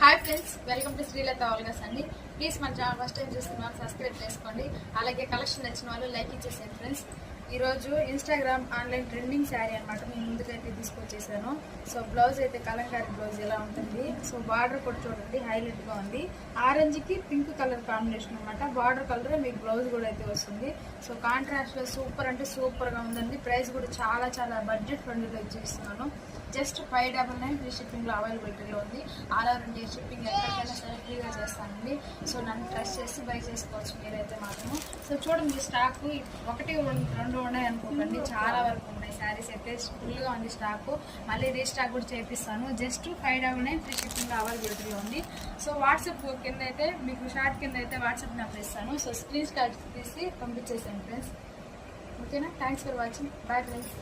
Hi friends, welcome to Srilatha ఆల్గస్ అండి. Please మన ఛానల్ ఫస్ట్ టైం చూస్తున్న వాళ్ళు సబ్స్క్రైబ్ చేసుకోండి. అలాగే కలెక్షన్ నచ్చిన వాళ్ళు లైక్ ఇచ్చేసేయండి ఫ్రెండ్స్. ఈరోజు ఇన్స్టాగ్రామ్ ఆన్లైన్ ట్రెండింగ్ శారీ అనమాట మేము ముందుకైతే తీసుకొచ్చేసాను. సో బ్లౌజ్ అయితే కలంకారీ బ్లౌజ్ ఇలా ఉంటుంది. సో బార్డర్ కూడా చూడండి హైలైట్గా ఉంది. ఆరెంజ్కి పింక్ కలర్ కాంబినేషన్ అనమాట. బార్డర్ కలర్ మీకు బ్లౌజ్ కూడా అయితే వస్తుంది. సో కాంట్రాస్ట్లో సూపర్ అంటే సూపర్గా ఉందండి. ప్రైస్ కూడా చాలా చాలా బడ్జెట్ ఫ్రెండ్లీలో ఇచ్చేస్తున్నాను. జస్ట్ 599 ఫ్రీ షిప్పింగ్లో అవైలబిలిటీలో ఉంది. ఆల్ ఓవర్ ఇండియా షిప్పింగ్ ఎక్కడికైనా సరే ఫ్రీగా చేస్తానండి. సో నన్ను ట్రస్ట్ చేసి బై చేసుకోవచ్చు మీరైతే మాత్రము. సో చూడండి స్టాకు ఒకటి రెండు ఉన్నాయి అనుకోకండి, చాలా వరకు ఉన్నాయి. శారీస్ అయితే ఫుల్గా ఉంది స్టాకు. మళ్ళీ రీస్టాక్ కూడా చేపిస్తాను. జస్ట్ 599 ఫ్రీ షిప్పింగ్లో అవైలబిలిటీలో ఉంది. సో వాట్సాప్ కింద అయితే మీకు షార్ట్ కింద అయితే వాట్సాప్ నెంబర్ ఇస్తాను. సో స్క్రీన్ షాట్ తీసి పంపించేసాను ఫ్రెండ్స్. ఓకేనా, thanks for watching. Bye friends.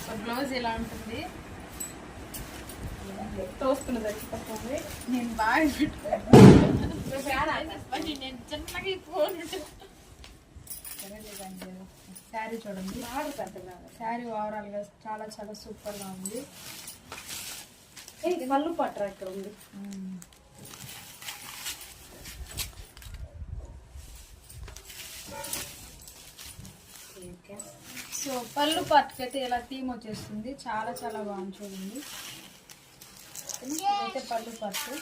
So blouse ఇలా ఉంటుంది. తోస్తున్నది నేను బాగా నేను చిన్నగా ఫోన్ శారీ చూడండి. శారీ ఓవరాల్ గా చాలా చాలా సూపర్ గా ఉంది. పళ్ళు పట్టరా ఇక్కడ ఉంది. సో పళ్ళు పట్టుకైతే ఇలా థీమ్ వచ్చేస్తుంది. చాలా చాలా బాగుంది చూడండి. ఇదైతే పళ్ళు పట్టు.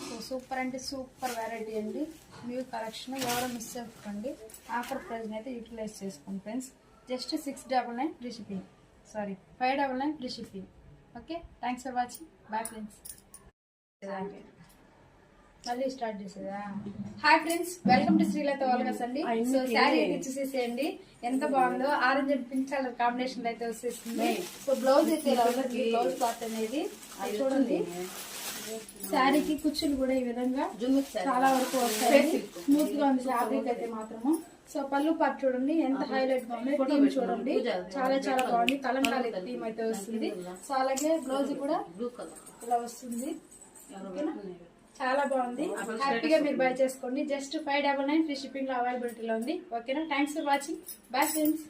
సో సూపర్ అంటే సూపర్ వెరైటీ అండి. న్యూ కలెక్షన్ ఎవరో మిస్ చేసుకోండి. ఆఫర్ ప్రైస్ అయితే యూటిలైజ్ చేసుకోండి friends. Just 699 free shipping, sorry 599 free shipping. Okay, thanks for watching. Bye friends. మళ్ళీ స్టార్ట్ చేసేదా? Hi friends, welcome to Srilatha ఆల్గస్ అండి. సో శారీ అయితే చూసేసేయండి ఎంత బాగుందో. Orange and pink colour combination అయితే వచ్చేసింది. సో బ్లౌజ్ అయితే ఇలా ఉంటుంది. బ్లౌజ్ పార్ట్ అనేది చూడండి. శారీకి కుచ్చులు కూడా ఈ విధంగా చాలా వరకు వస్తాయి. స్మూత్ గా ఉంది ఫ్యాబ్రిక్ అయితే మాత్రము. సో పళ్ళు పార్ట్ చూడండి ఎంత హైలైట్ గా ఉంది. థీమ్ చూడండి చాలా చాలా బాగుంది. కలంకారీ థీమ్ అయితే వస్తుంది. సో అలాగే బ్లౌజ్ కూడా ఇలా వస్తుంది. చాలా బాగుంది. హ్యాపీగా మీరు బై చేసుకోండి. జస్ట్ 599 ఫ్రీ షిప్పింగ్ లో అవైలబిలిటీలో ఉంది. ఓకేనా, thanks for watching. Bye friends.